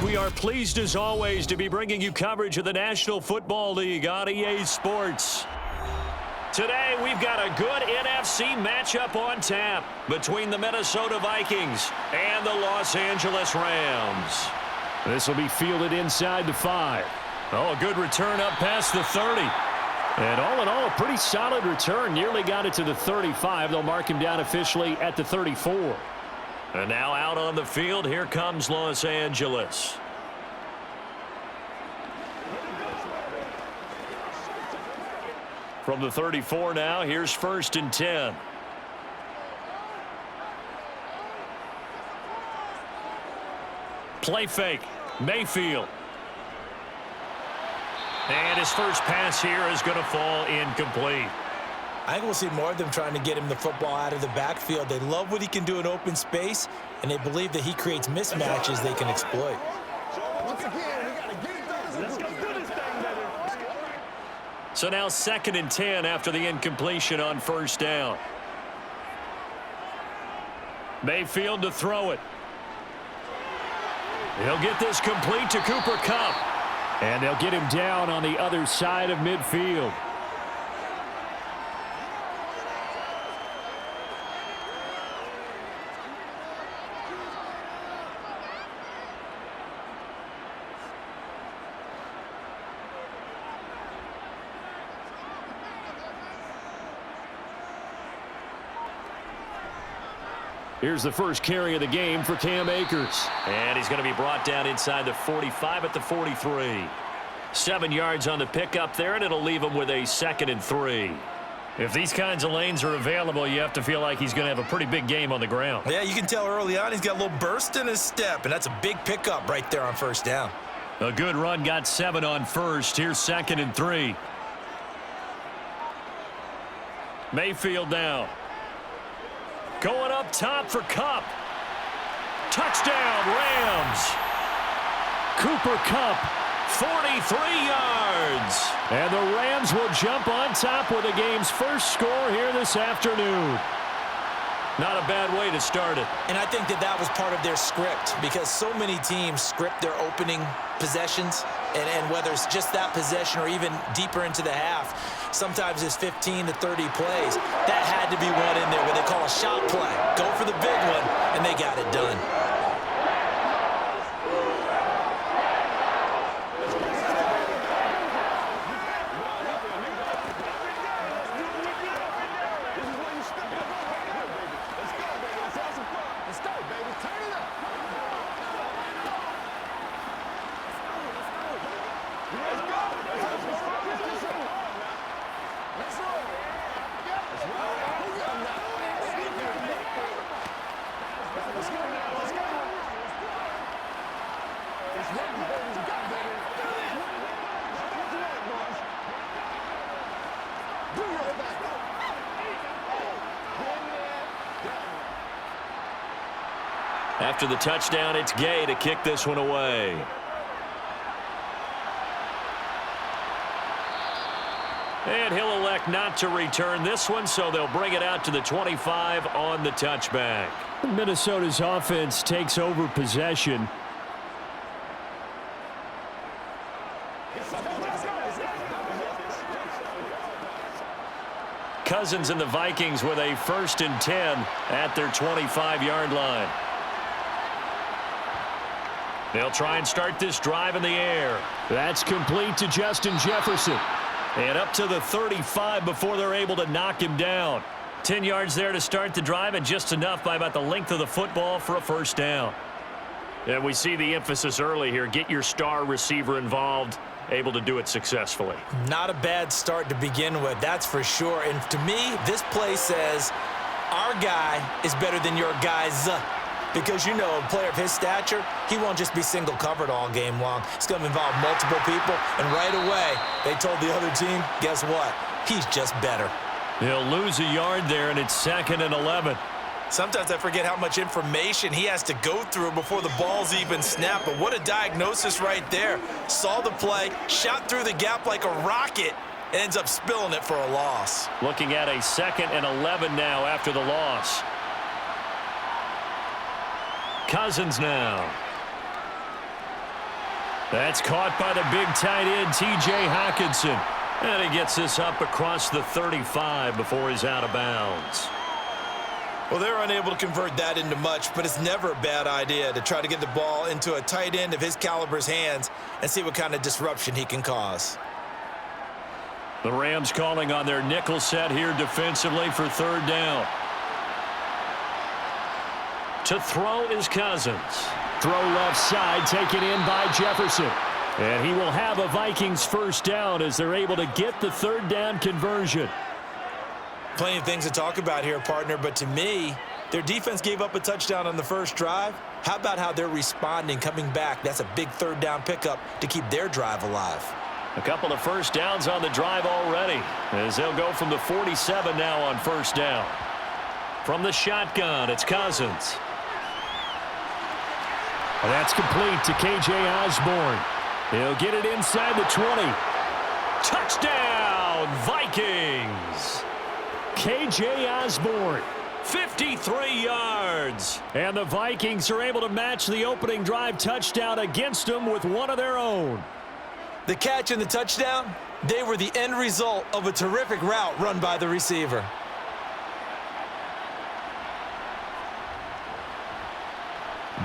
we are pleased as always to be bringing you coverage of the National Football League on EA Sports. Today, we've got a good NFC matchup on tap between the Minnesota Vikings and the Los Angeles Rams. This will be fielded inside the 5. Oh, a good return up past the 30. And all in all, a pretty solid return. Nearly got it to the 35. They'll mark him down officially at the 34. And now out on the field, here comes Los Angeles. From the 34 now, here's 1st and 10. Play fake, Mayfield. And his first pass here is going to fall incomplete. I think we'll see more of them trying to get him the football out of the backfield. They love what he can do in open space, and they believe that he creates mismatches they can exploit. So now 2nd and 10 after the incompletion on 1st down. Mayfield to throw it. He'll get this complete to Cooper Kupp. And they'll get him down on the other side of midfield. Here's the first carry of the game for Cam Akers. And he's going to be brought down inside the 45 at the 43. 7 yards on the pickup there, and it'll leave him with a 2nd and 3. If these kinds of lanes are available, you have to feel like he's going to have a pretty big game on the ground. Yeah, you can tell early on he's got a little burst in his step, and that's a big pickup right there on 1st down. A good run, got 7 on 1st. Here's 2nd and 3. Mayfield now. Going up top for Kupp. Touchdown, Rams. Cooper Kupp, 43 yards. And the Rams will jump on top with the game's first score here this afternoon. Not a bad way to start it. And I think that was part of their script, because so many teams script their opening possessions, and whether it's just that possession or even deeper into the half, sometimes it's 15 to 30 plays. That had to be one in there where they call a shot play. Go for the big one, and they got it done. After the touchdown, it's Gay to kick this one away. And he'll elect not to return this one, so they'll bring it out to the 25 on the touchback. Minnesota's offense takes over possession. Cousins and the Vikings with a 1st and 10 at their 25-yard line. They'll try and start this drive in the air. That's complete to Justin Jefferson. And up to the 35 before they're able to knock him down. 10 yards there to start the drive, and just enough by about the length of the football for a 1st down. And we see the emphasis early here. Get your star receiver involved. Able to do it successfully. Not a bad start to begin with, that's for sure. And to me, this play says our guy is better than your guy's. Because, you know, a player of his stature, he won't just be single covered all game long. It's going to involve multiple people, and right away, they told the other team, guess what? He's just better. He'll lose a yard there, and it's 2nd and 11. Sometimes I forget how much information he has to go through before the ball's even snapped, but what a diagnosis right there. Saw the play, shot through the gap like a rocket, and ends up spilling it for a loss. Looking at a 2nd and 11 now after the loss. Cousins now. That's caught by the big tight end, T.J. Hockenson. And he gets this up across the 35 before he's out of bounds. Well, they're unable to convert that into much, but it's never a bad idea to try to get the ball into a tight end of his caliber's hands and see what kind of disruption he can cause. The Rams calling on their nickel set here defensively for third down. To throw is Cousins. Throw left side, taken in by Jefferson. And he will have a Vikings first down as they're able to get the third down conversion. Plenty of things to talk about here, partner, but to me, their defense gave up a touchdown on the first drive. How about how they're responding, coming back? That's a big third down pickup to keep their drive alive. A couple of first downs on the drive already, as they'll go from the 47 now on first down. From the shotgun, it's Cousins. And that's complete to K.J. Osborne. He'll get it inside the 20. Touchdown, Vikings! K.J. Osborne, 53 yards. And the Vikings are able to match the opening drive touchdown against them with one of their own. The catch and the touchdown, they were the end result of a terrific route run by the receiver.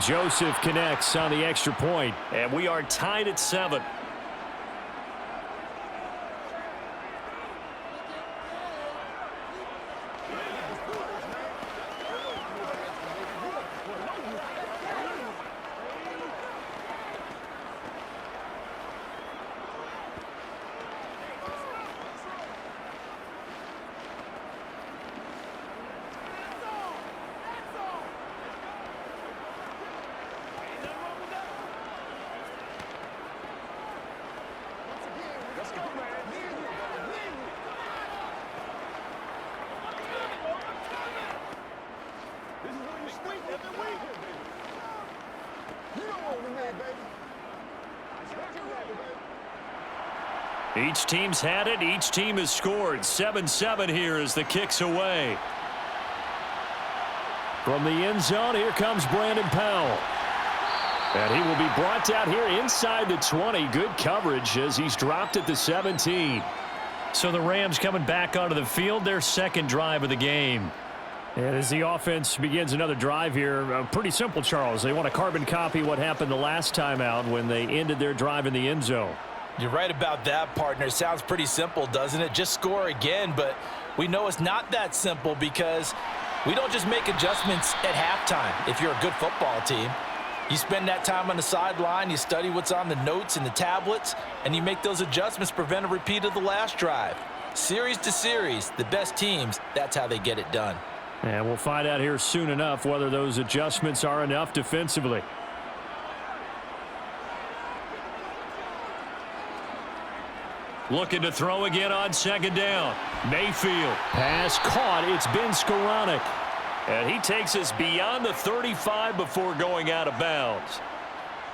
Joseph connects on the extra point, and we are tied at 7. Each team's had it. Each team has scored. 7-7 here as the kick's away. From the end zone, here comes Brandon Powell. And he will be brought down here inside the 20. Good coverage as he's dropped at the 17. So the Rams coming back onto the field, their second drive of the game. And as the offense begins another drive here, pretty simple, Charles. They want to carbon copy what happened the last time out when they ended their drive in the end zone. You're right about that, partner. Sounds pretty simple, doesn't it? Just score again, but we know it's not that simple because we don't just make adjustments at halftime if you're a good football team. You spend that time on the sideline, you study what's on the notes and the tablets, and you make those adjustments, prevent a repeat of the last drive. Series to series, the best teams, that's how they get it done. And we'll find out here soon enough whether those adjustments are enough defensively. Looking to throw again on second down. Mayfield. Pass caught. It's Ben Skoranek. And he takes us beyond the 35 before going out of bounds.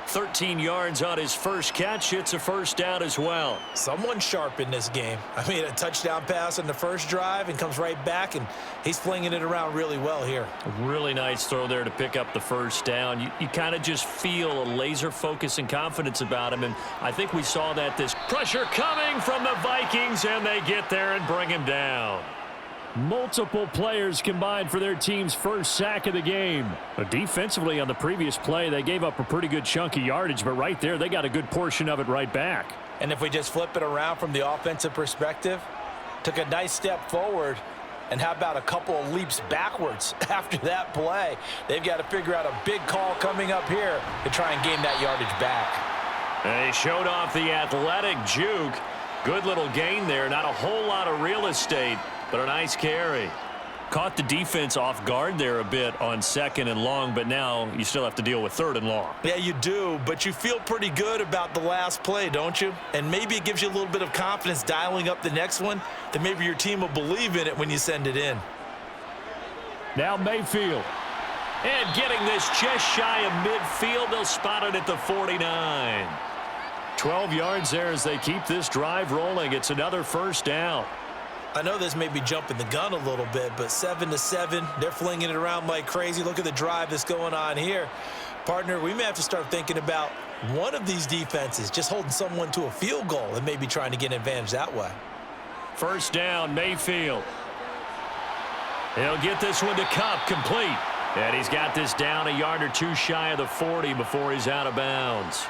13 yards on his first catch. It's a first down as well. Someone sharp in this game. I mean, a touchdown pass on the first drive and comes right back, and he's flinging it around really well here. A really nice throw there to pick up the first down. You kind of just feel a laser focus and confidence about him, and I think we saw that this pressure coming from the Vikings, and they get there and bring him down. Multiple players combined for their team's first sack of the game. But defensively on the previous play, they gave up a pretty good chunk of yardage, but right there, they got a good portion of it right back. And if we just flip it around from the offensive perspective, took a nice step forward, and how about a couple of leaps backwards after that play? They've got to figure out a big call coming up here to try and gain that yardage back. They showed off the athletic juke. Good little gain there, not a whole lot of real estate, but a nice carry. Caught the defense off guard there a bit on second and long, but now you still have to deal with third and long. Yeah, you do, but you feel pretty good about the last play, don't you? And maybe it gives you a little bit of confidence dialing up the next one, that maybe your team will believe in it when you send it in. Now Mayfield. And getting this just shy of midfield, they'll spot it at the 49. 12 yards there as they keep this drive rolling. It's another first down. I know this may be jumping the gun a little bit, but 7-7, they're flinging it around like crazy. Look at the drive that's going on here. Partner, we may have to start thinking about one of these defenses just holding someone to a field goal and maybe trying to get an advantage that way. First down, Mayfield. He'll get this one to Kupp, complete. And he's got this down a yard or two shy of the 40 before he's out of bounds.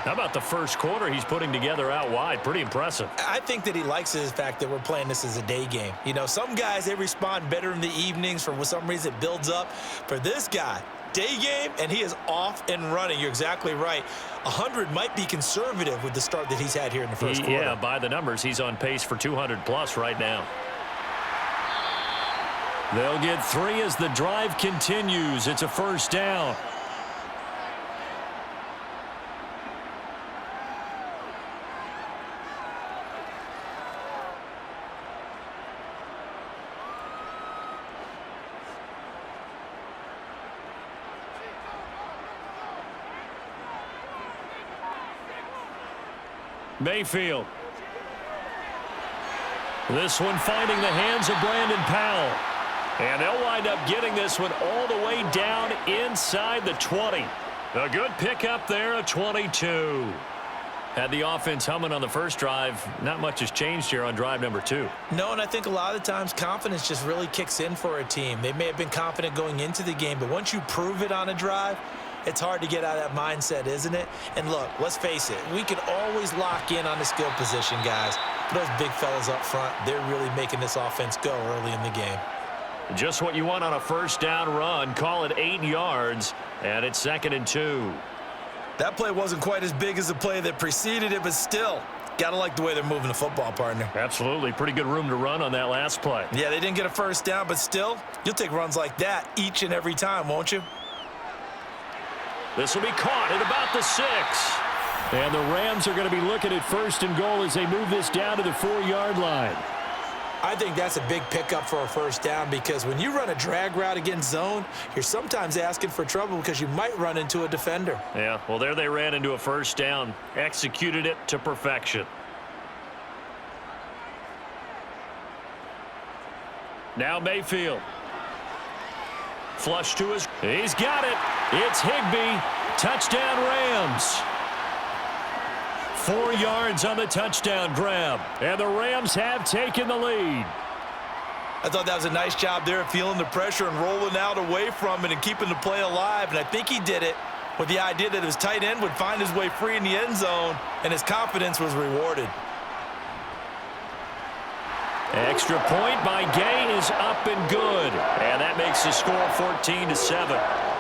How about the first quarter he's putting together out wide? Pretty impressive. I think that he likes the fact that we're playing this as a day game. You know, some guys, they respond better in the evenings. For some reason, it builds up. For this guy, day game, and he is off and running. You're exactly right. 100 might be conservative with the start that he's had here in the first quarter. Yeah, by the numbers, he's on pace for 200-plus right now. They'll get 3 as the drive continues. It's a first down. Mayfield. This one finding the hands of Brandon Powell. And they'll wind up getting this one all the way down inside the 20. A good pickup there, a 22. Had the offense humming on the first drive. Not much has changed here on drive number 2. No, and I think a lot of times confidence just really kicks in for a team. They may have been confident going into the game, but once you prove it on a drive, it's hard to get out of that mindset, isn't it? And look, let's face it, we can always lock in on the skill position, guys. But those big fellas up front, they're really making this offense go early in the game. Just what you want on a first down run. Call it 8 yards, and it's 2nd and 2. That play wasn't quite as big as the play that preceded it, but still, gotta like the way they're moving the football, partner. Absolutely. Pretty good room to run on that last play. Yeah, they didn't get a first down, but still, you'll take runs like that each and every time, won't you? This will be caught at about the 6. And the Rams are going to be looking at 1st and goal as they move this down to the 4-yard line. I think that's a big pickup for a first down because when you run a drag route against zone, you're sometimes asking for trouble because you might run into a defender. Yeah, well, there they ran into a first down. Executed it to perfection. Now Mayfield. Flush to his. He's got it. It's Higbee. Touchdown Rams. 4 yards on the touchdown grab. And the Rams have taken the lead. I thought that was a nice job there of feeling the pressure and rolling out away from it and keeping the play alive. And I think he did it with the idea that his tight end would find his way free in the end zone, and his confidence was rewarded. Extra point by Gay is up and good. And that makes the score 14-7.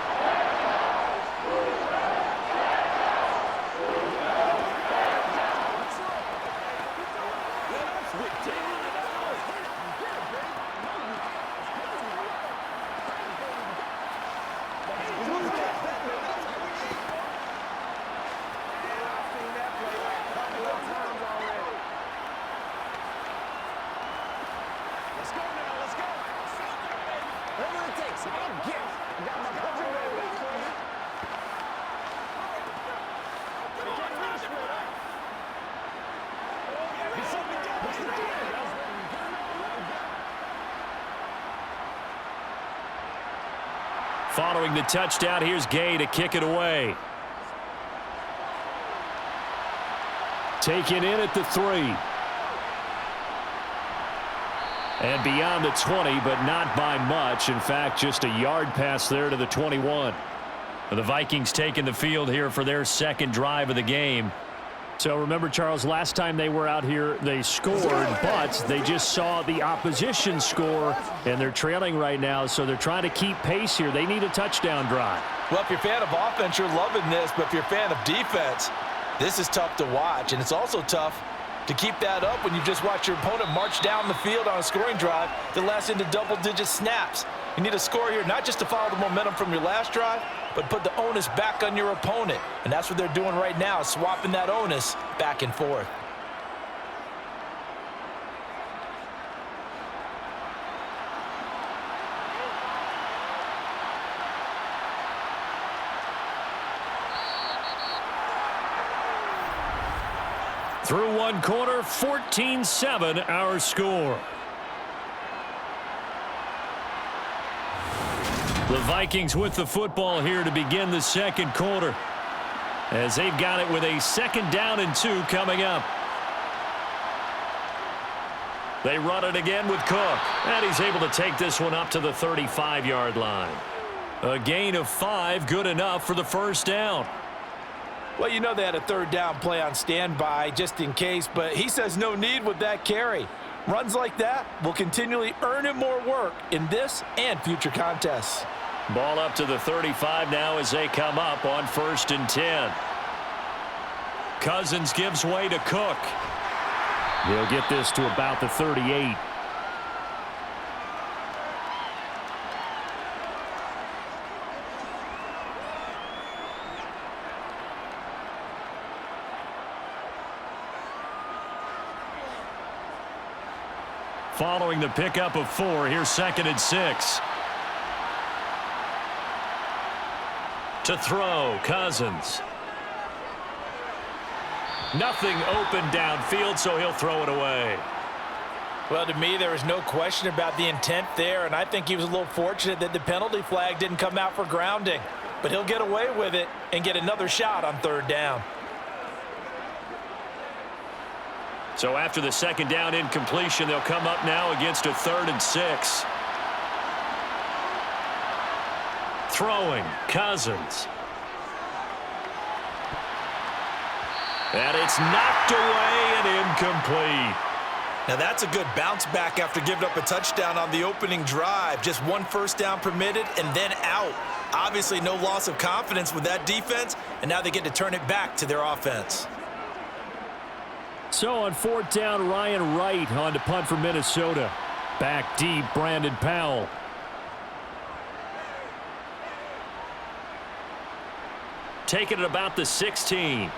Following the touchdown, here's Gay to kick it away. Taken in at the 3. And beyond the 20, but not by much. In fact, just a yard pass there to the 21. The Vikings taking the field here for their second drive of the game. So remember, Charles, last time they were out here, they scored, but they just saw the opposition score, and they're trailing right now, so they're trying to keep pace here. They need a touchdown drive. Well, if you're a fan of offense, you're loving this, but if you're a fan of defense, this is tough to watch, and it's also tough to keep that up when you just watch your opponent march down the field on a scoring drive that lasts into double-digit snaps. You need a score here, not just to follow the momentum from your last drive, but put the onus back on your opponent. And that's what they're doing right now, swapping that onus back and forth. Through one quarter, 14-7 our score. The Vikings with the football here to begin the second quarter, as they've got it with a 2nd down and 2 coming up. They run it again with Cook, and he's able to take this one up to the 35-yard line. A gain of 5, good enough for the 1st down. Well, you know they had a 3rd down play on standby just in case, but he says no need with that carry. Runs like that will continually earn him more work in this and future contests. Ball up to the 35 now as they come up on 1st and 10. Cousins gives way to Cook. He'll get this to about the 38. Following the pickup of 4, here's 2nd and 6. To throw, Cousins. Nothing open downfield, so he'll throw it away. Well, to me, there is no question about the intent there, and I think he was a little fortunate that the penalty flag didn't come out for grounding. But he'll get away with it and get another shot on 3rd down. So after the 2nd down incompletion, they'll come up now against a 3rd and 6. Throwing, Cousins. And it's knocked away and incomplete. Now that's a good bounce back after giving up a touchdown on the opening drive. Just 1 1st down permitted and then out. Obviously no loss of confidence with that defense, and now they get to turn it back to their offense. So on 4th down, Ryan Wright on to punt for Minnesota. Back deep, Brandon Powell. Taking it about the 16.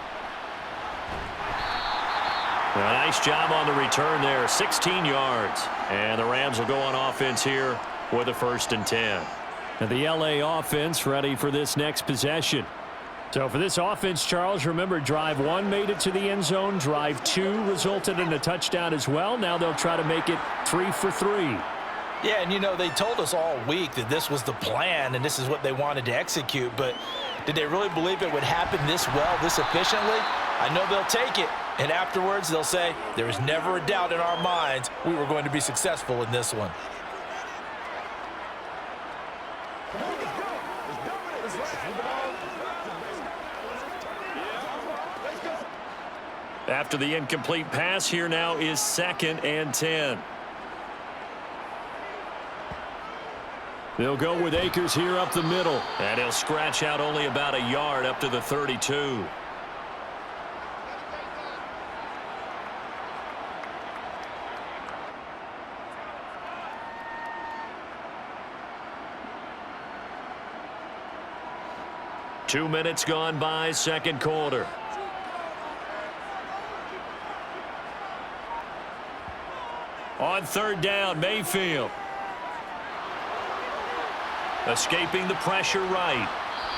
A nice job on the return there, 16 yards. And the Rams will go on offense here with a 1st and 10. And the LA offense ready for this next possession. So for this offense, Charles, remember, drive 1 made it to the end zone. Drive 2 resulted in a touchdown as well. Now they'll try to make it 3 for 3. Yeah, and you know, they told us all week that this was the plan and this is what they wanted to execute. But did they really believe it would happen this well, this efficiently? I know they'll take it. And afterwards, they'll say, there was never a doubt in our minds we were going to be successful in this one. After the incomplete pass, here now is 2nd and 10. They'll go with Akers here up the middle. And he'll scratch out only about a yard up to the 32. Two minutes gone by, second quarter. On 3rd down, Mayfield. Escaping the pressure right.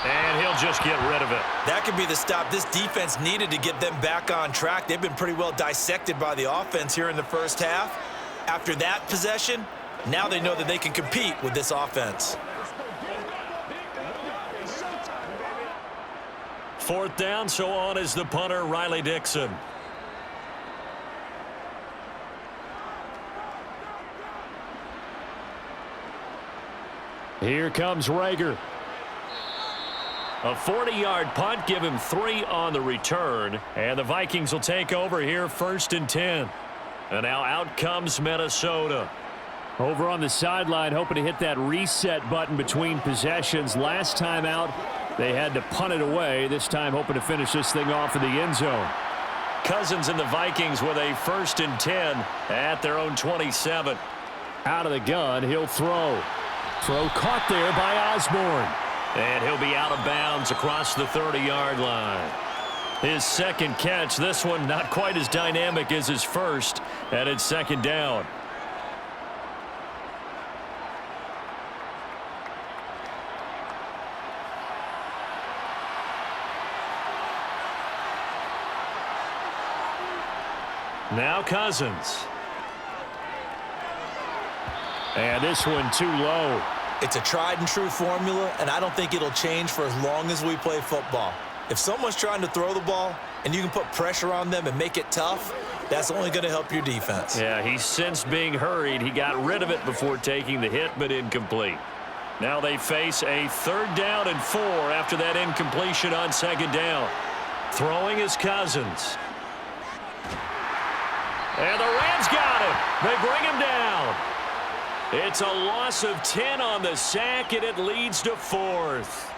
And he'll just get rid of it. That could be the stop this defense needed to get them back on track. They've been pretty well dissected by the offense here in the 1st half. After that possession, now they know that they can compete with this offense. 4th down, so on is the punter, Riley Dixon. Here comes Rager. A 40-yard punt, give him 3 on the return. And the Vikings will take over here, 1st and 10. And now out comes Minnesota. Over on the sideline, hoping to hit that reset button between possessions. Last time out, they had to punt it away. This time hoping to finish this thing off in the end zone. Cousins and the Vikings with a 1st and 10 at their own 27. Out of the gun, he'll throw. Throw caught there by Osborne. And he'll be out of bounds across the 30-yard line. His 2nd catch, this one not quite as dynamic as his first, and it's 2nd down. Now Cousins. And this one too low. It's a tried-and-true formula, and I don't think it'll change for as long as we play football. If someone's trying to throw the ball and you can put pressure on them and make it tough, that's only going to help your defense. Yeah, he sensed being hurried. He got rid of it before taking the hit, but incomplete. Now they face a 3rd down and 4 after that incompletion on 2nd down. Throwing is Cousins. And the Rams got him. They bring him down. It's a loss of 10 on the sack, and it leads to 4th.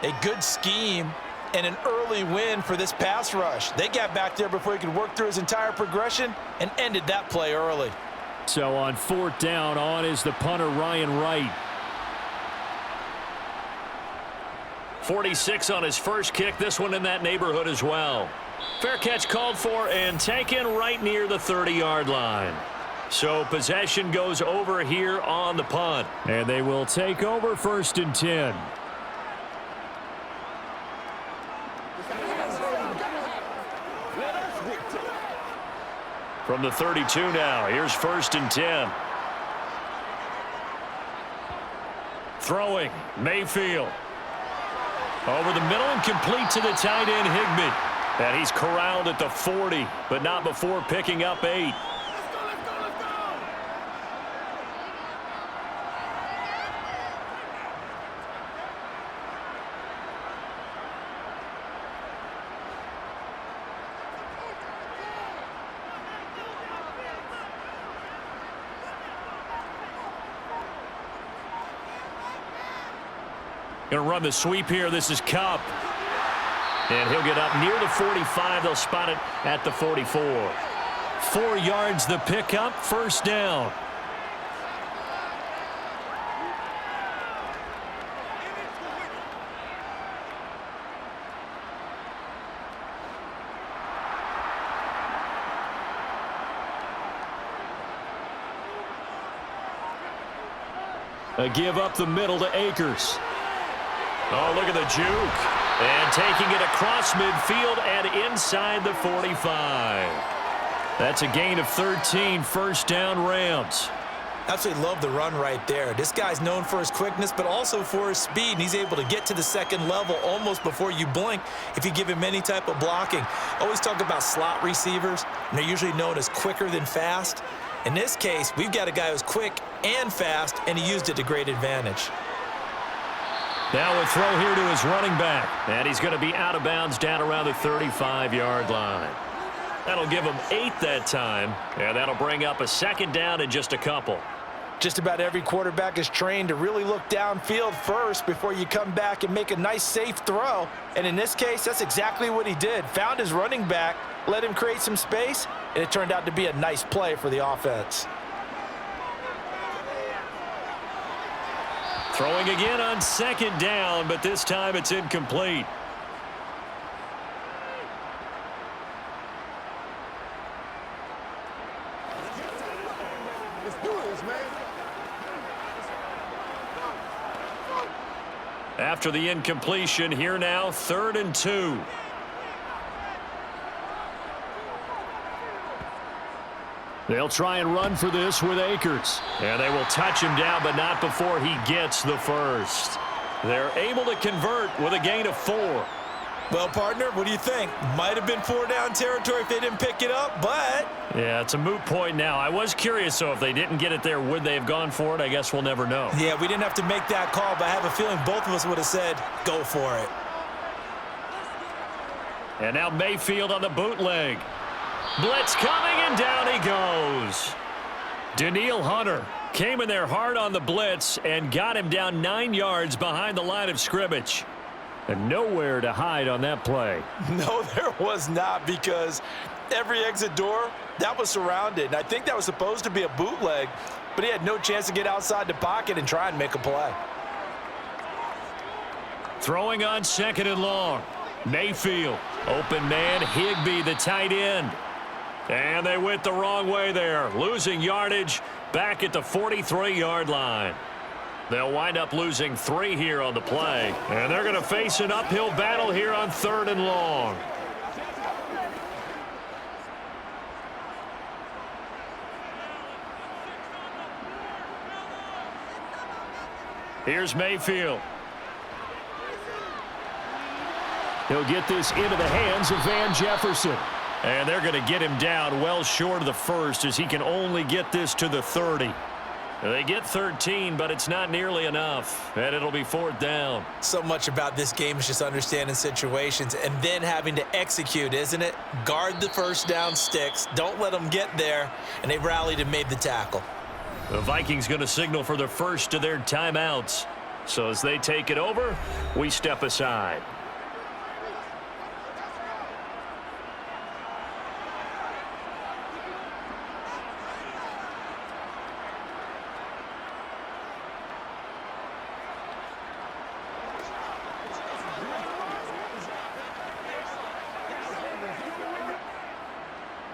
A good scheme and an early win for this pass rush. They got back there before he could work through his entire progression and ended that play early. So on 4th down, on is the punter, Ryan Wright. 46 on his first kick. This one in that neighborhood as well. Fair catch called for and taken right near the 30-yard line. So possession goes over here on the punt. And they will take over 1st and 10. From the 32 now, here's 1st and 10. Throwing, Mayfield. Over the middle and complete to the tight end, Higbee. And he's corralled at the 40, but not before picking up 8. Going to run the sweep here. This is Kupp. And he'll get up near the 45. They'll spot it at the 44. 4 yards the pickup. 1st down. A give up the middle to Akers. Oh, look at the juke. And taking it across midfield and inside the 45. That's a gain of 13. 1st down, Rams. Absolutely love the run right there. This guy's known for his quickness, but also for his speed, and he's able to get to the 2nd level almost before you blink if you give him any type of blocking. Always talk about slot receivers, and they're usually known as quicker than fast. In this case, we've got a guy who's quick and fast, and he used it to great advantage. Now a throw here to his running back. And he's going to be out of bounds down around the 35-yard line. That'll give him 8 that time. And that'll bring up a 2nd down in just a couple. Just about every quarterback is trained to really look downfield first before you come back and make a nice, safe throw. And in this case, that's exactly what he did. Found his running back, let him create some space, and it turned out to be a nice play for the offense. Throwing again on 2nd down, but this time it's incomplete. Let's do this, man. After the incompletion, here now, 3rd and 2. They'll try and run for this with Akers. And they will touch him down, but not before he gets the 1st. They're able to convert with a gain of 4. Well, partner, what do you think? Might have been 4-down territory if they didn't pick it up, but... Yeah, it's a moot point now. I was curious, so if they didn't get it there, would they have gone for it? I guess we'll never know. Yeah, we didn't have to make that call, but I have a feeling both of us would have said, go for it. And now Mayfield on the bootleg. Blitz coming, and down he goes. Danielle Hunter came in there hard on the blitz and got him down 9 yards behind the line of scrimmage. And nowhere to hide on that play. No, there was not, because every exit door, that was surrounded. And I think that was supposed to be a bootleg, but he had no chance to get outside the pocket and try and make a play. Throwing on 2nd and long. Mayfield, open man, Higbee, the tight end. And they went the wrong way there, losing yardage back at the 43-yard line. They'll wind up losing 3 here on the play. And they're going to face an uphill battle here on 3rd and long. Here's Mayfield. He'll get this into the hands of Van Jefferson. And they're going to get him down well short of the first as he can only get this to the 30. They get 13, but it's not nearly enough, and it'll be 4th down. So much about this game is just understanding situations and then having to execute, isn't it? Guard the first down sticks. Don't let them get there, and they rallied and made the tackle. The Vikings going to signal for the first of their timeouts. So as they take it over, we step aside.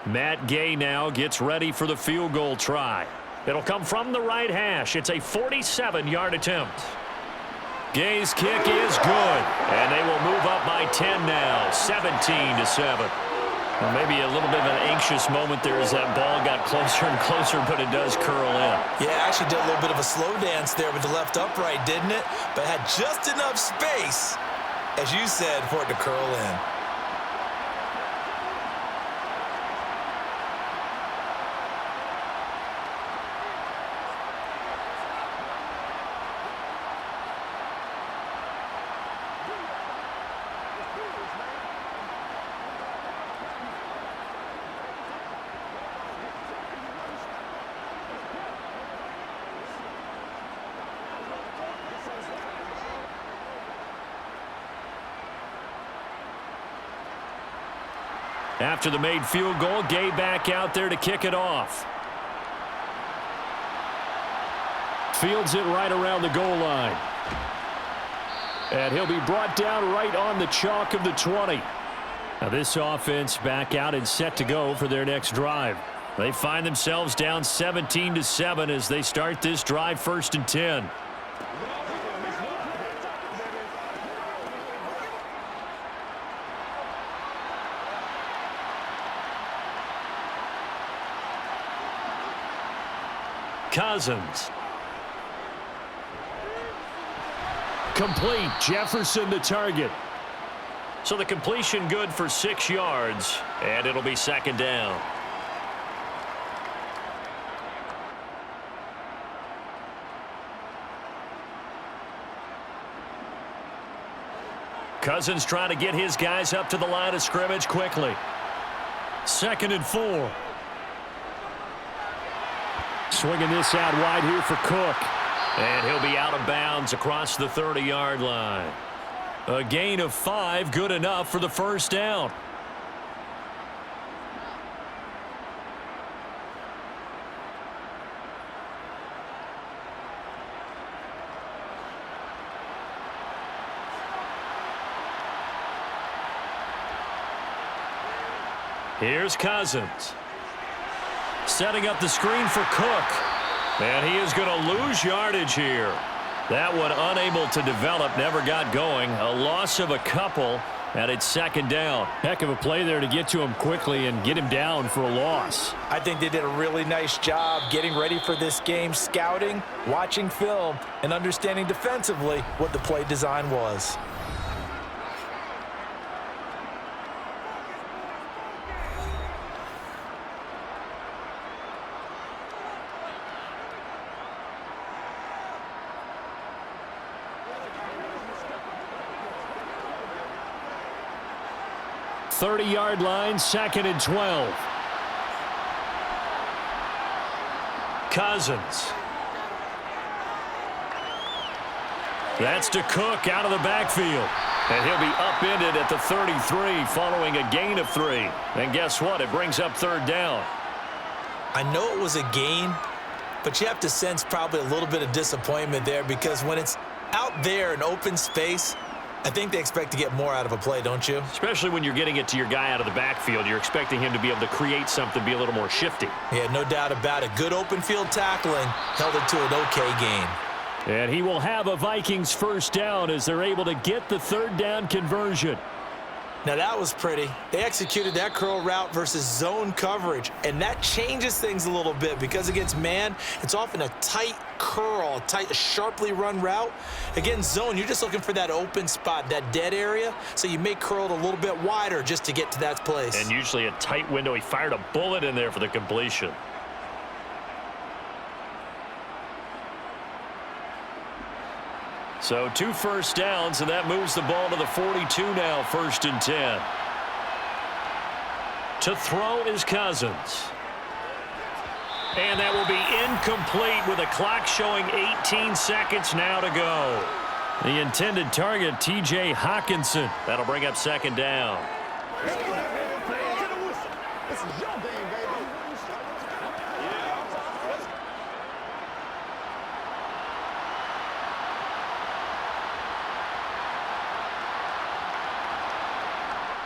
Matt Gay now gets ready for the field goal try. It'll come from the right hash. It's a 47-yard attempt. Gay's kick is good, and they will move up by 10 now, 17-7. Well, maybe a little bit of an anxious moment there as that ball got closer and closer, but it does curl in. Yeah, actually did a little bit of a slow dance there with the left upright, didn't it? But had just enough space, as you said, for it to curl in. After the made field goal, Gay back out there to kick it off. Fields it right around the goal line. And he'll be brought down right on the chalk of the 20. Now this offense back out and set to go for their next drive. They find themselves down 17-7 as they start this drive 1st and 10. Cousins. Complete. Jefferson the target. So the completion good for 6 yards, and it'll be 2nd down. Cousins trying to get his guys up to the line of scrimmage quickly. 2nd and 4. Swinging this out wide here for Cook. And he'll be out of bounds across the 30-yard line. A gain of 5, good enough for the 1st down. Here's Cousins. Setting up the screen for Cook. And he is going to lose yardage here. That one unable to develop, never got going. A loss of a couple, and it's 2nd down. Heck of a play there to get to him quickly and get him down for a loss. I think they did a really nice job getting ready for this game, scouting, watching film, and understanding defensively what the play design was. Thirty-yard line, 2nd and 12. Cousins. That's to Cook out of the backfield. And he'll be upended at the 33 following a gain of 3. And guess what? It brings up 3rd down. I know it was a gain, but you have to sense probably a little bit of disappointment there because when it's out there in open space, I think they expect to get more out of a play, don't you? Especially when you're getting it to your guy out of the backfield. You're expecting him to be able to create something, be a little more shifty. Yeah, no doubt about it. Good open field tackling held it to an okay gain. And he will have a Vikings 1st down as they're able to get the 3rd down conversion. Now that was pretty. They executed that curl route versus zone coverage, and that changes things a little bit because against man, it's often a tight curl, a tight, sharply run route. Against zone, you're just looking for that open spot, that dead area, so you may curl it a little bit wider just to get to that place. And usually a tight window. He fired a bullet in there for the completion. So 2 first downs, and that moves the ball to the 42 now, 1st and 10. To throw is Cousins. And that will be incomplete with a clock showing 18 seconds now to go. The intended target, T.J. Hawkinson. That'll bring up 2nd down.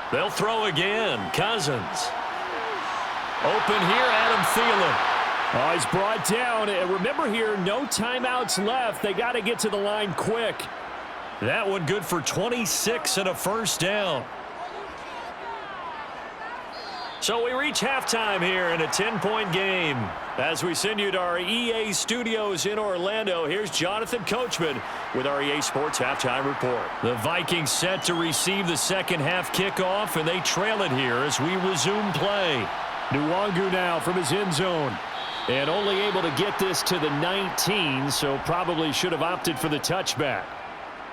They'll throw again. Cousins. Open here, Adam Thielen. Oh, he's brought down. Remember here, no timeouts left. They got to get to the line quick. That one good for 26 and a 1st down. So we reach halftime here in a 10-point game. As we send you to our EA studios in Orlando, here's Jonathan Coachman with our EA Sports Halftime Report. The Vikings set to receive the second half kickoff, and they trail it here as we resume play. Nwangu now from his end zone. And only able to get this to the 19, so probably should have opted for the touchback.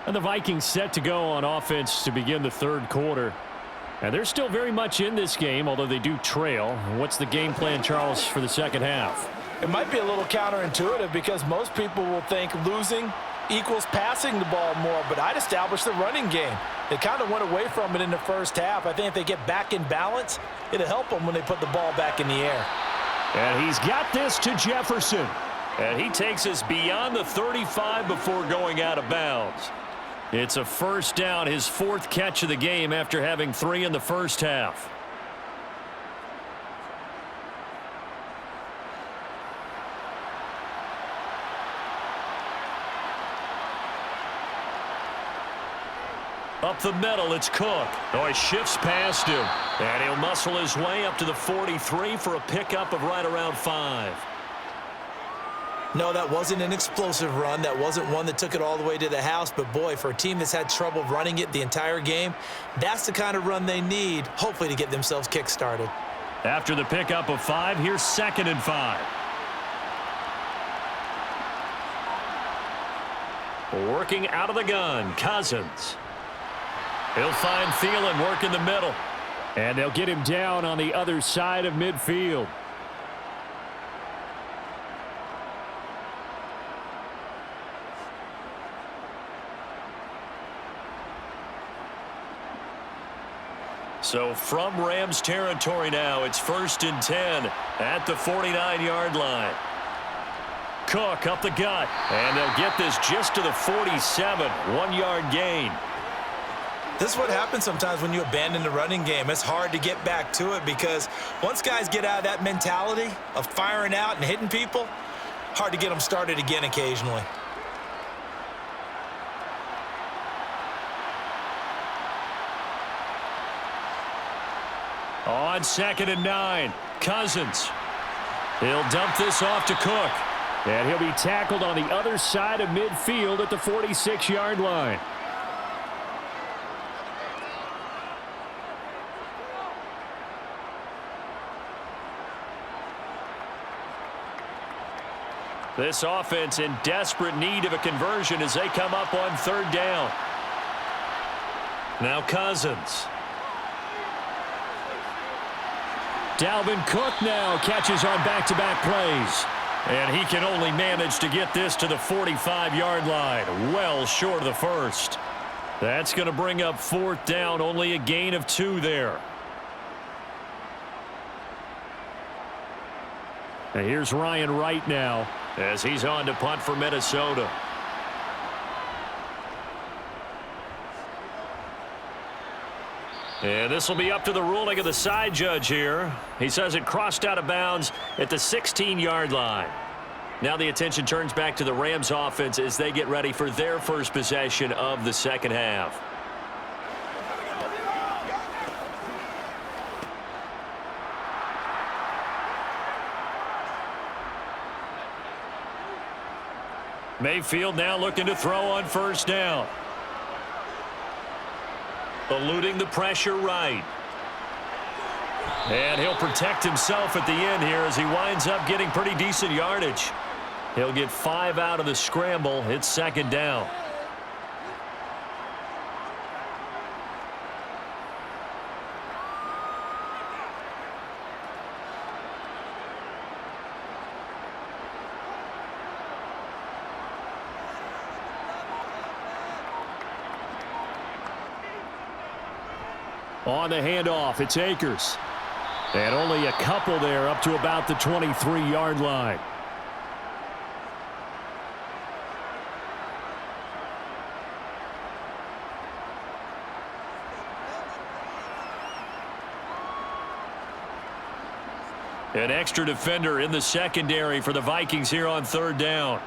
And the Vikings set to go on offense to begin the 3rd quarter. And they're still very much in this game, although they do trail. What's the game plan, Charles, for the second half? It might be a little counterintuitive because most people will think losing equals passing the ball more, but I'd establish the running game. They kind of went away from it in the first half. I think if they get back in balance, it'll help them when they put the ball back in the air. And he's got this to Jefferson. And he takes us beyond the 35 before going out of bounds. It's a 1st down, his 4th catch of the game after having 3 in the first half. Up the middle, it's Cook. Oh, he shifts past him. And he'll muscle his way up to the 43 for a pickup of right around 5. No, that wasn't an explosive run. That wasn't one that took it all the way to the house. But, boy, for a team that's had trouble running it the entire game, that's the kind of run they need, hopefully, to get themselves kick-started. After the pickup of 5, here's 2nd and 5. Working out of the gun, Cousins. He'll find Thielen working the middle. And they'll get him down on the other side of midfield. So from Rams territory now, it's 1st and 10 at the 49-yard line. Cook up the gut, and they'll get this just to the 47, 1-yard gain. This is what happens sometimes when you abandon the running game. It's hard to get back to it because once guys get out of that mentality of firing out and hitting people, hard to get them started again occasionally. On 2nd and 9, Cousins. He'll dump this off to Cook. And he'll be tackled on the other side of midfield at the 46-yard line. This offense in desperate need of a conversion as they come up on 3rd down. Now Cousins. Dalvin Cook now catches on back-to-back plays. And he can only manage to get this to the 45-yard line, well short of the 1st. That's going to bring up 4th down, only a gain of 2 there. And here's Ryan Wright now as he's on to punt for Minnesota. And this will be up to the ruling of the side judge here. He says it crossed out of bounds at the 16-yard line. Now the attention turns back to the Rams offense as they get ready for their first possession of the second half. Mayfield now looking to throw on first down. Eluding the pressure right. And he'll protect himself at the end here as he winds up getting pretty decent yardage. He'll get 5 out of the scramble. It's second down. On the handoff, it's Akers. And only a couple there up to about the 23-yard line. An extra defender in the secondary for the Vikings here on third down.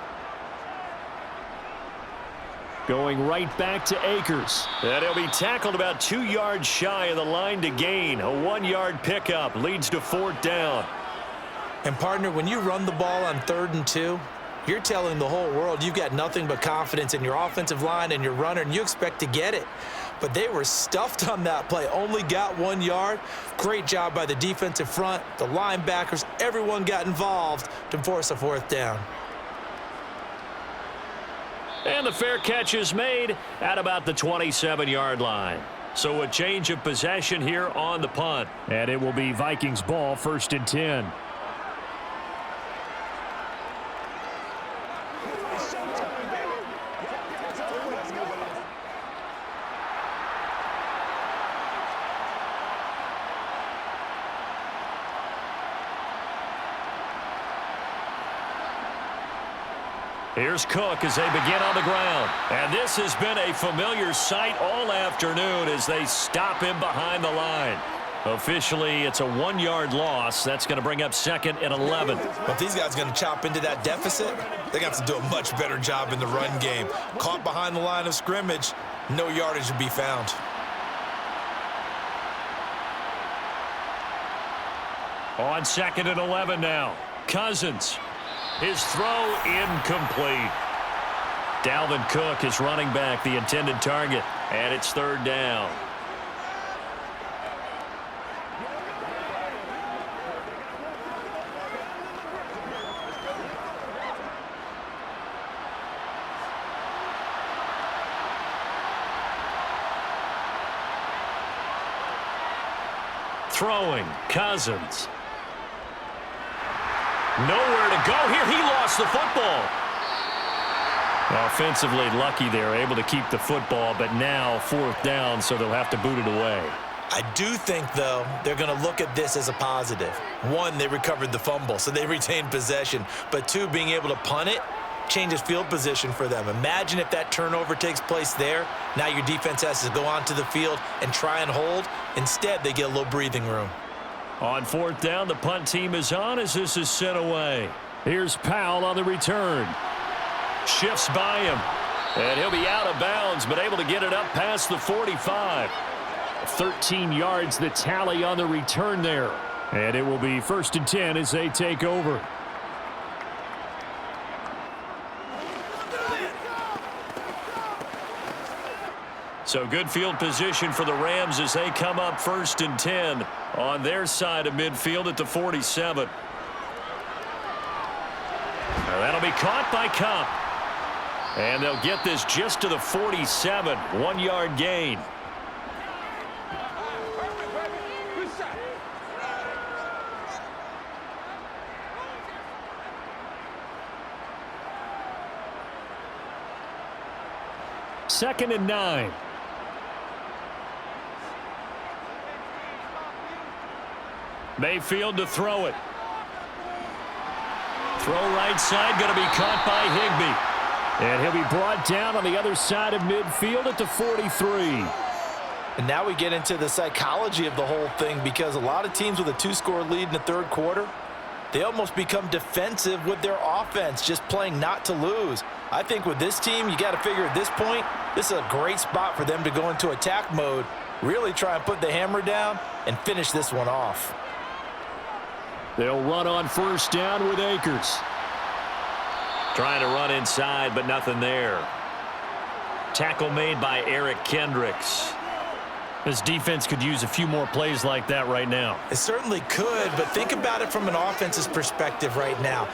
Going right back to Akers. And he'll be tackled about 2 yards shy of the line to gain. A 1-yard pickup leads to fourth down. And, partner, when you run the ball on 3rd and 2, you're telling the whole world you've got nothing but confidence in your offensive line and your runner, and you expect to get it. But they were stuffed on that play, only got 1 yard. Great job by the defensive front, the linebackers, everyone got involved to force a fourth down. And the fair catch is made at about the 27-yard line. So a change of possession here on the punt. And it will be Vikings ball, 1st and 10. Here's Cook as they begin on the ground. And this has been a familiar sight all afternoon as they stop him behind the line. Officially, it's a 1-yard loss. That's going to bring up 2nd and 11. But if these guys are going to chop into that deficit, they're going to have to do a much better job in the run game. Caught behind the line of scrimmage, no yardage to be found. On 2nd and 11 now. Cousins. His throw incomplete. Dalvin Cook is running back the intended target, and it's 3rd down. Throwing, Cousins. Nowhere to go here. He lost the football. Offensively lucky there, able to keep the football, but now 4th down, so they'll have to boot it away. I do think, though, they're going to look at this as a positive. 1, they recovered the fumble, so they retained possession. But 2, being able to punt it changes field position for them. Imagine if that turnover takes place there. Now your defense has to go onto the field and try and hold. Instead, they get a little breathing room. On 4th down, the punt team is on as this is sent away. Here's Powell on the return. Shifts by him. And he'll be out of bounds, but able to get it up past the 45. 13 yards the tally on the return there. And it will be 1st and 10 as they take over. So good field position for the Rams as they come up 1st and 10 on their side of midfield at the 47. Now that'll be caught by Cup. And they'll get this just to the 47. 1-yard gain. Second and 9. Mayfield to throw it. Throw right side, going to be caught by Higbee. And he'll be brought down on the other side of midfield at the 43. And now we get into the psychology of the whole thing, because a lot of teams with a 2-score lead in the 3rd quarter, they almost become defensive with their offense, just playing not to lose. I think with this team, you got to figure at this point, this is a great spot for them to go into attack mode, really try and put the hammer down and finish this one off. They'll run on 1st down with Akers. Trying to run inside, but nothing there. Tackle made by Eric Kendricks. This defense could use a few more plays like that right now. It certainly could, but think about it from an offense's perspective right now.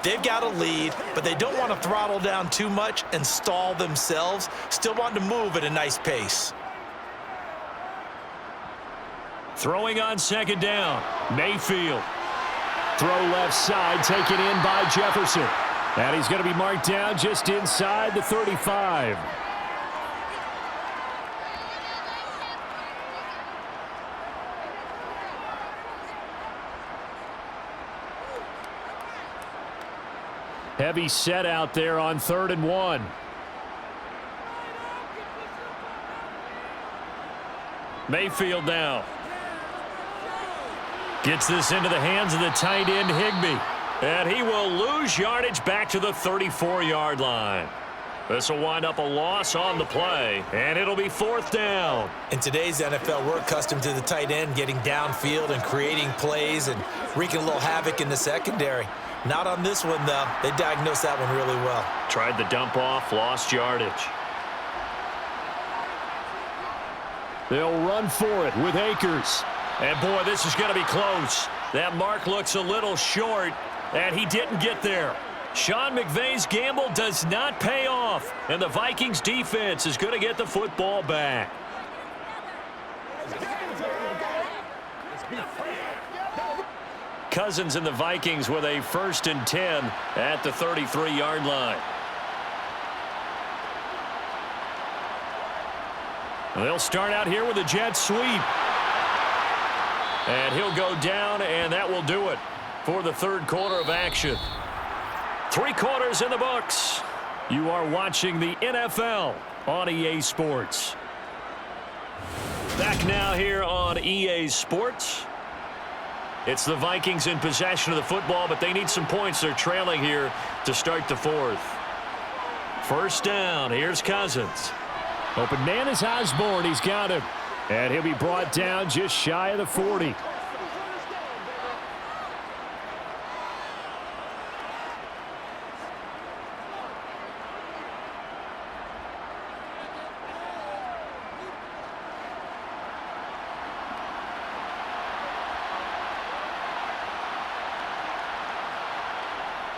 They've got a lead, but they don't want to throttle down too much and stall themselves. Still want to move at a nice pace. Throwing on second down. Mayfield. Throw left side, taken in by Jefferson. And he's going to be marked down just inside the 35. Heavy set out there on 3rd and 1. Mayfield now. Gets this into the hands of the tight end, Higbee. And he will lose yardage back to the 34-yard line. This will wind up a loss on the play, and it'll be 4th down. In today's NFL, we're accustomed to the tight end getting downfield and creating plays and wreaking a little havoc in the secondary. Not on this one, though. They diagnosed that one really well. Tried the dump off, lost yardage. They'll run for it with Akers. And, boy, this is going to be close. That mark looks a little short, and he didn't get there. Sean McVay's gamble does not pay off, and the Vikings defense is going to get the football back. Cousins and the Vikings with a 1st and 10 at the 33-yard line. They'll start out here with a jet sweep. And he'll go down, and that will do it for the 3rd quarter of action. 3 quarters in the books. You are watching the NFL on EA Sports. Back now here on EA Sports. It's the Vikings in possession of the football, but they need some points. They're trailing here to start the 4th. 1st down. Here's Cousins. Open man is Osborne. He's got him. And he'll be brought down just shy of the 40.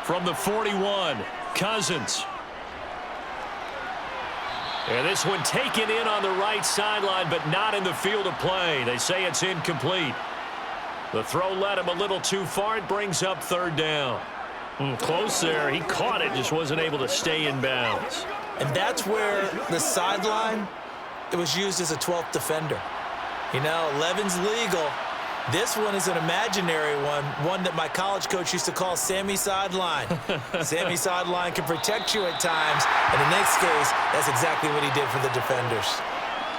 From the 41, Cousins. And this one taken in on the right sideline, but not in the field of play. They say it's incomplete. The throw led him a little too far. It brings up 3rd down. Close there. He caught it, just wasn't able to stay in bounds. And that's where the sideline, it was used as a 12th defender. You know, 11's legal. This one is an imaginary one that my college coach used to call Sammy Sideline. Sammy Sideline can protect you at times, and in this case, that's exactly what he did for the defenders.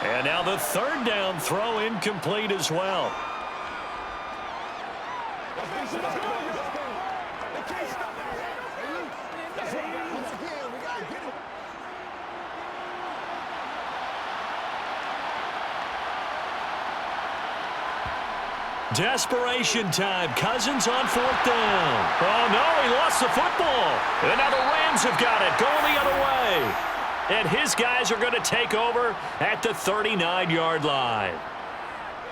And now the 3rd down throw incomplete as well. Desperation time. Cousins on 4th down. Oh, no, he lost the football. And now the Rams have got it, going the other way. And his guys are going to take over at the 39-yard line.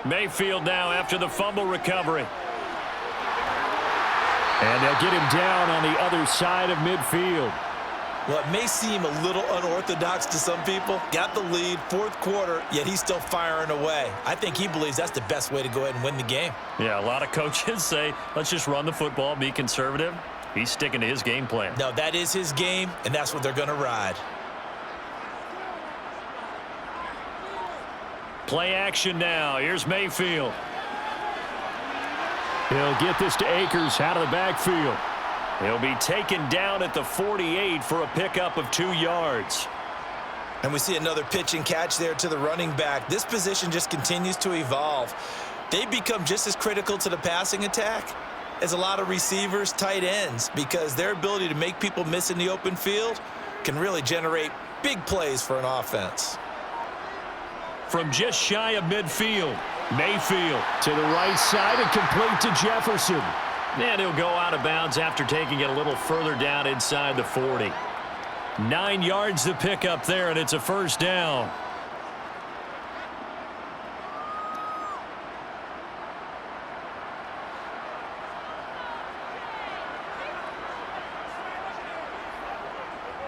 Mayfield now after the fumble recovery. And they'll get him down on the other side of midfield. Well, it may seem a little unorthodox to some people. Got the lead, 4th quarter, yet he's still firing away. I think he believes that's the best way to go ahead and win the game. Yeah, a lot of coaches say, let's just run the football, be conservative. He's sticking to his game plan. No, that is his game, and that's what they're going to ride. Play action now. Here's Mayfield. He'll get this to Akers out of the backfield. He'll be taken down at the 48 for a pickup of 2 yards. And we see another pitch and catch there to the running back. This position just continues to evolve. They become just as critical to the passing attack as a lot of receivers, tight ends, because their ability to make people miss in the open field can really generate big plays for an offense. From just shy of midfield, Mayfield to the right side and complete to Jefferson. And he'll go out of bounds after taking it a little further down inside the 40. 9 yards to pick up there, and it's a first down.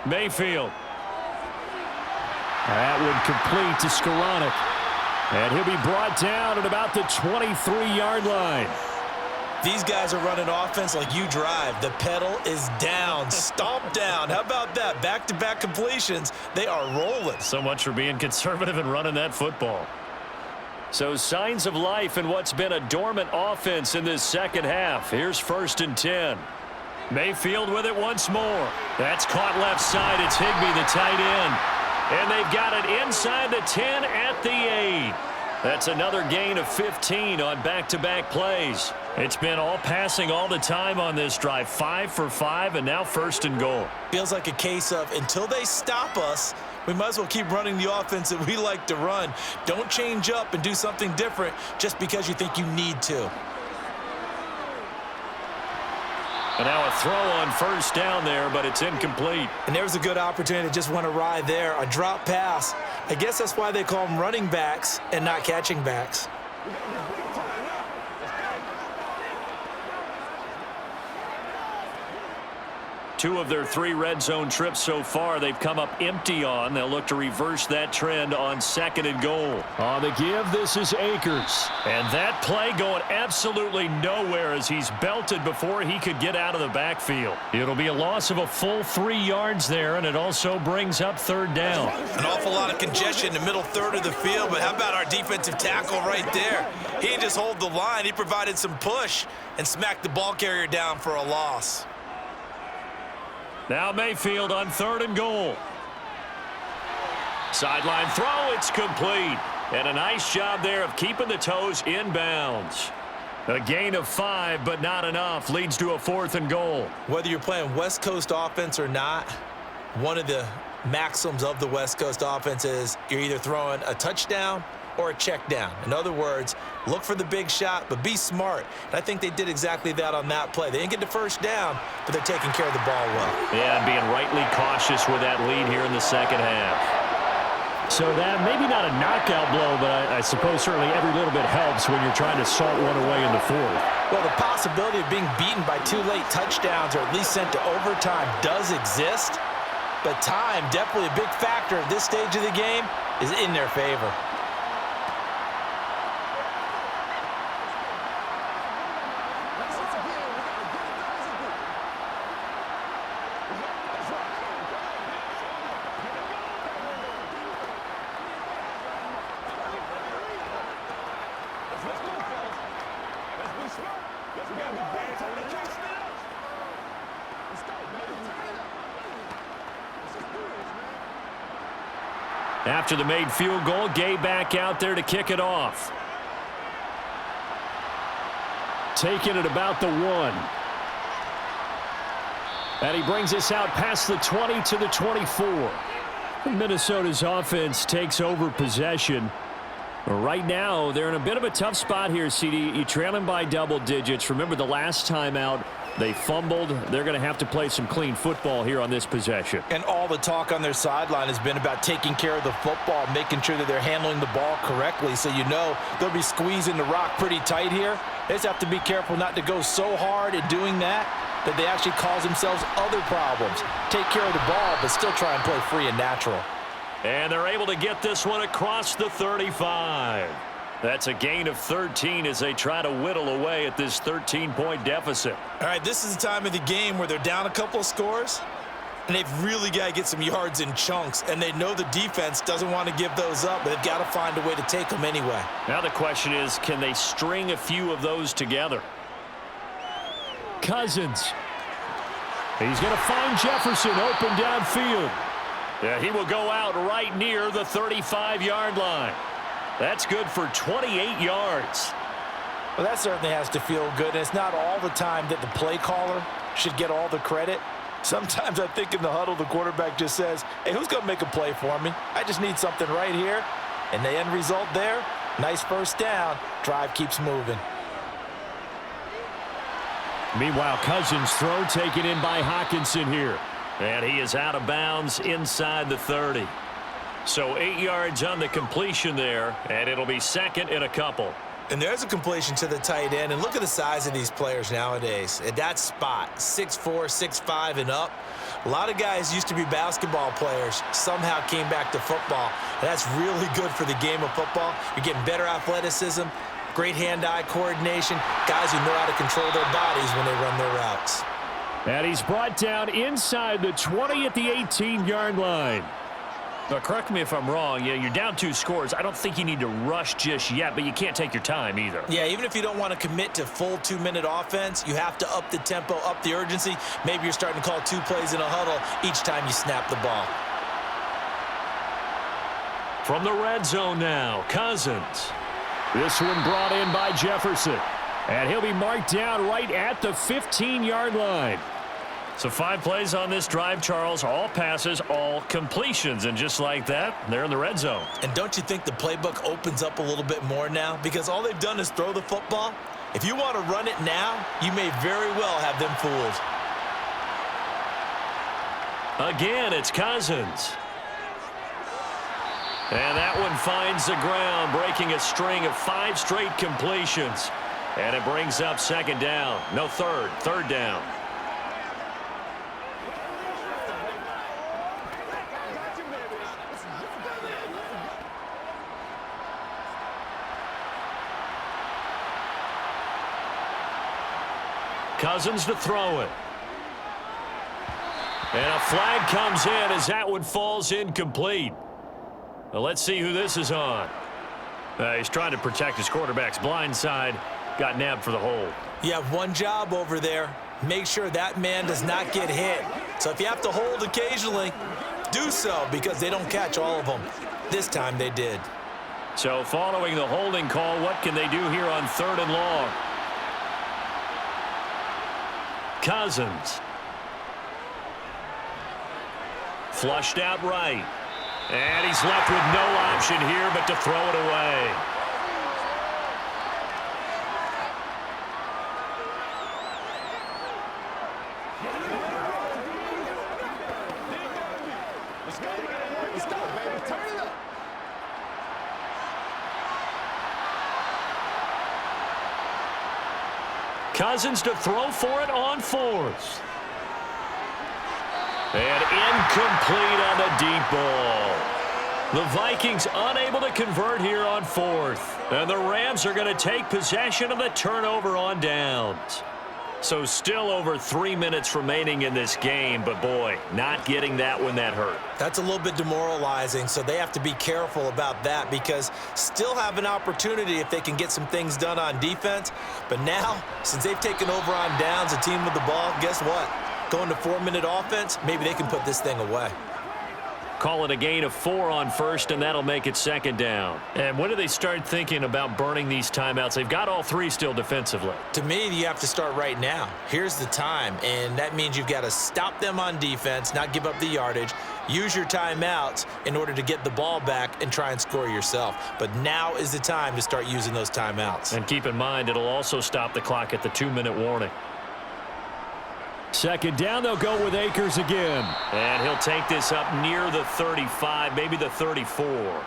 Mayfield. That would complete to Skoranek. And he'll be brought down at about the 23-yard line. These guys are running offense like you drive. The pedal is down, stomp down. How about that? Back-to-back completions. They are rolling. So much for being conservative and running that football. So signs of life in what's been a dormant offense in this second half. Here's 1st and 10. Mayfield with it once more. That's caught left side. It's Higbee, the tight end. And they've got it inside the 10 at the 8. That's another gain of 15 on back-to-back plays. It's been all passing all the time on this drive. 5 for 5, and now 1st and goal. Feels like a case of until they stop us, we might as well keep running the offense that we like to run. Don't change up and do something different just because you think you need to. And now a throw on 1st down there, but it's incomplete. And there's a good opportunity to just went awry there. A drop pass. I guess that's why they call them running backs and not catching backs. Two of their 3 red zone trips so far, they've come up empty on. They'll look to reverse that trend on 2nd and goal. On the give, this is Akers. And that play going absolutely nowhere as he's belted before he could get out of the backfield. It'll be a loss of a full 3 yards there, and it also brings up 3rd down. An awful lot of congestion in the middle third of the field, but how about our defensive tackle right there? He didn't just hold the line. He provided some push and smacked the ball carrier down for a loss. Now Mayfield on 3rd and goal. Sideline throw, it's complete. And a nice job there of keeping the toes in bounds. A gain of 5, but not enough. Leads to a 4th and goal. Whether you're playing West Coast offense or not, one of the maxims of the West Coast offense is you're either throwing a touchdown or a check down. In other words, look for the big shot, but be smart. And I think they did exactly that on that play. They didn't get the 1st down, but they're taking care of the ball well. Yeah, and being rightly cautious with that lead here in the second half. So that maybe not a knockout blow, but I suppose certainly every little bit helps when you're trying to salt one away in the 4th. Well, the possibility of being beaten by 2 late touchdowns or at least sent to overtime does exist, but time, definitely a big factor at this stage of the game, is in their favor. After the made field goal, Gay back out there to kick it off. Taking it about the 1. And he brings us out past the 20 to the 24. Minnesota's offense takes over possession. Right now, they're in a bit of a tough spot here, CD. You trail them by double digits. Remember the last time out, they fumbled. They're going to have to play some clean football here on this possession. And all the talk on their sideline has been about taking care of the football, making sure that they're handling the ball correctly. So you know they'll be squeezing the rock pretty tight here. They just have to be careful not to go so hard at doing that they actually cause themselves other problems. Take care of the ball, but still try and play free and natural. And they're able to get this one across the 35. That's a gain of 13 as they try to whittle away at this 13-point deficit. All right, this is the time of the game where they're down a couple of scores, and they've really got to get some yards in chunks, and they know the defense doesn't want to give those up, but they've got to find a way to take them anyway. Now the question is, can they string a few of those together? Cousins. He's going to find Jefferson open downfield. Yeah, he will go out right near the 35-yard line. That's good for 28 yards. Well, that certainly has to feel good. And it's not all the time that the play caller should get all the credit. Sometimes I think in the huddle, the quarterback just says, hey, who's going to make a play for me? I just need something right here. And the end result there, nice 1st down. Drive keeps moving. Meanwhile, Cousins' throw taken in by Hockenson here. And he is out of bounds inside the 30. So 8 yards on the completion there, and it'll be second and a couple. And there's a completion to the tight end. And look at the size of these players nowadays. At that spot, 6'4", 6'5", and up. A lot of guys used to be basketball players, somehow came back to football. And that's really good for the game of football. You're getting better athleticism, great hand-eye coordination, guys who know how to control their bodies when they run their routes. And he's brought down inside the 20 at the 18-yard line. Now, correct me if I'm wrong. You're down 2 scores. I don't think you need to rush just yet, but you can't take your time either. Yeah, even if you don't want to commit to full 2-minute offense, you have to up the tempo, up the urgency. Maybe you're starting to call 2 plays in a huddle each time you snap the ball. From the red zone now, Cousins. This one brought in by Jefferson. And he'll be marked down right at the 15-yard line. So 5 plays on this drive, Charles. All passes, all completions. And just like that, they're in the red zone. And don't you think the playbook opens up a little bit more now? Because all they've done is throw the football. If you want to run it now, you may very well have them fooled. Again, it's Cousins. And that one finds the ground, breaking a string of 5 straight completions. And it brings up second down. No, third down. Cousins to throw it. And a flag comes in as that one falls incomplete. Well, let's see who this is on. He's trying to protect his quarterback's blind side. Got nabbed for the hold. You have one job over there. Make sure that man does not get hit. So if you have to hold occasionally, do so because they don't catch all of them. This time they did. So following the holding call, what can they do here on 3rd and long? Cousins. Flushed out right. And he's left with no option here but to throw it away. Cousins to throw for it on 4th. And incomplete on the deep ball. The Vikings unable to convert here on 4th. And the Rams are going to take possession of the turnover on downs. So still over 3 minutes remaining in this game, but boy, not getting that one that hurt. That's a little bit demoralizing, so they have to be careful about that because still have an opportunity if they can get some things done on defense. But now, since they've taken over on downs, a team with the ball, guess what? Going to 4-minute offense, maybe they can put this thing away. Call it a gain of 4 on 1st, and that'll make it 2nd down. And when do they start thinking about burning these timeouts? They've got all 3 still defensively. To me, you have to start right now. Here's the time, and that means you've got to stop them on defense, not give up the yardage, use your timeouts in order to get the ball back and try and score yourself. But now is the time to start using those timeouts. And keep in mind, it'll also stop the clock at the 2-minute warning. 2nd down, they'll go with Akers again. And he'll take this up near the 35, maybe the 34.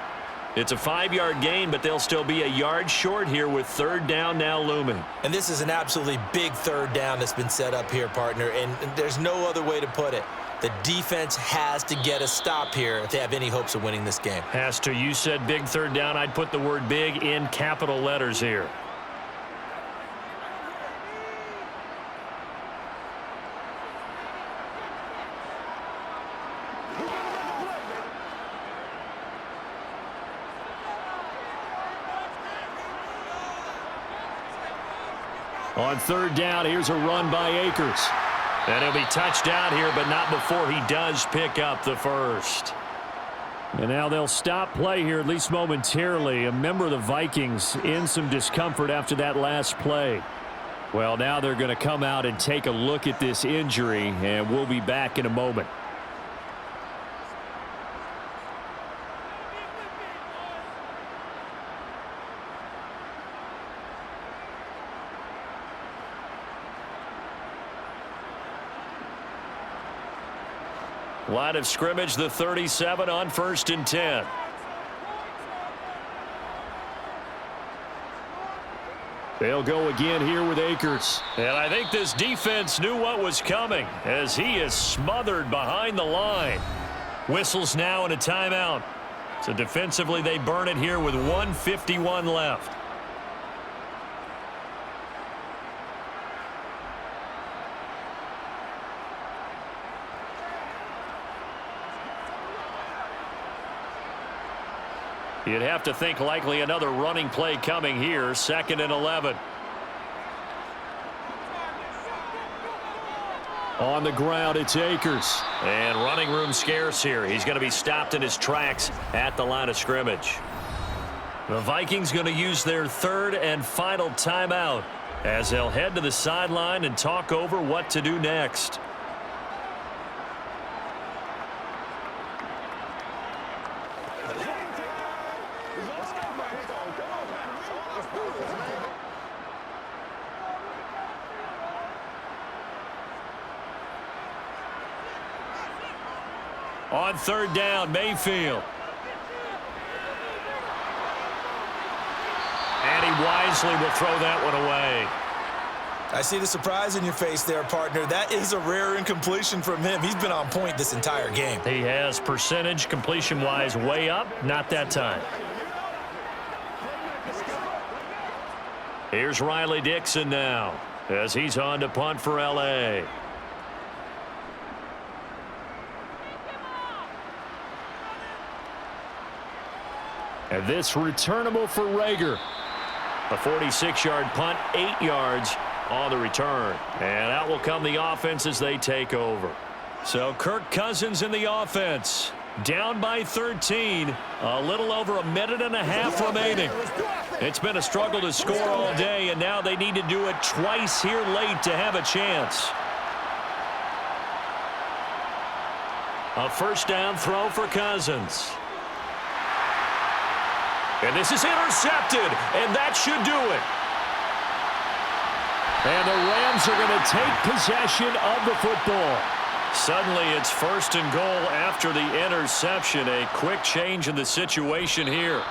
It's a 5-yard gain, but they'll still be a yard short here with 3rd down now looming. And this is an absolutely big 3rd down that's been set up here, partner, and there's no other way to put it. The defense has to get a stop here if they have any hopes of winning this game. Has to. You said big 3rd down. I'd put the word big in capital letters here. On 3rd down, here's a run by Akers. And he'll be touched down here, but not before he does pick up the 1st. And now they'll stop play here, at least momentarily. A member of the Vikings in some discomfort after that last play. Well, now they're going to come out and take a look at this injury, and we'll be back in a moment. Line of scrimmage, the 37 on 1st and 10. They'll go again here with Akers. And I think this defense knew what was coming as he is smothered behind the line. Whistles now and a timeout. So defensively they burn it here with 1:51 left. You'd have to think likely another running play coming here, 2nd and 11. On the ground, it's Akers. And running room scarce here. He's going to be stopped in his tracks at the line of scrimmage. The Vikings going to use their 3rd and final timeout as they'll head to the sideline and talk over what to do next. On 3rd down, Mayfield. And he wisely will throw that one away. I see the surprise in your face there, partner. That is a rare incompletion from him. He's been on point this entire game. He has percentage completion-wise way up, not that time. Here's Riley Dixon now as he's on to punt for L.A. And this returnable for Rager. A 46-yard punt, 8 yards on the return. And out will come the offense as they take over. So Kirk Cousins in the offense. Down by 13. A little over a minute and a half remaining. It's been a struggle to score all day, and now they need to do it twice here late to have a chance. A 1st down throw for Cousins. And this is intercepted, and that should do it. And the Rams are going to take possession of the football. Suddenly it's 1st and goal after the interception. A quick change in the situation here.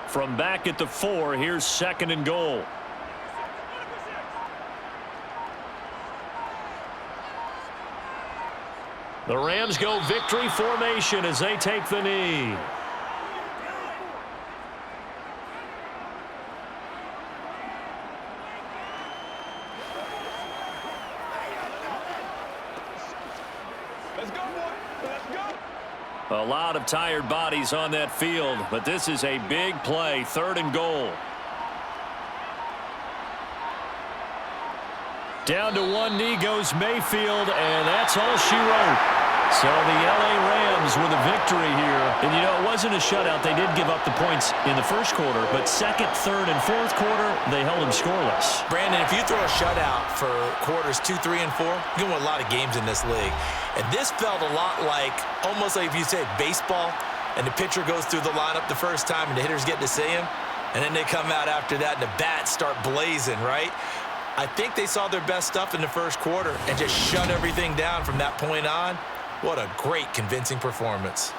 From back at the 4, here's 2nd and goal. The Rams go victory formation as they take the knee. A lot of tired bodies on that field, but this is a big play, 3rd and goal. Down to one knee goes Mayfield, and that's all she wrote. So the L.A. Rams with a victory here. And, you know, it wasn't a shutout. They did give up the points in the 1st quarter, but 2nd, 3rd, and 4th quarter, they held them scoreless. Brandon, if you throw a shutout for quarters 2, 3, and 4, you're going to win a lot of games in this league. And this felt a lot like, almost like if you said baseball, and the pitcher goes through the lineup the first time, and the hitters get to see him, and then they come out after that, and the bats start blazing, right? I think they saw their best stuff in the 1st quarter and just shut everything down from that point on. What a great, convincing performance.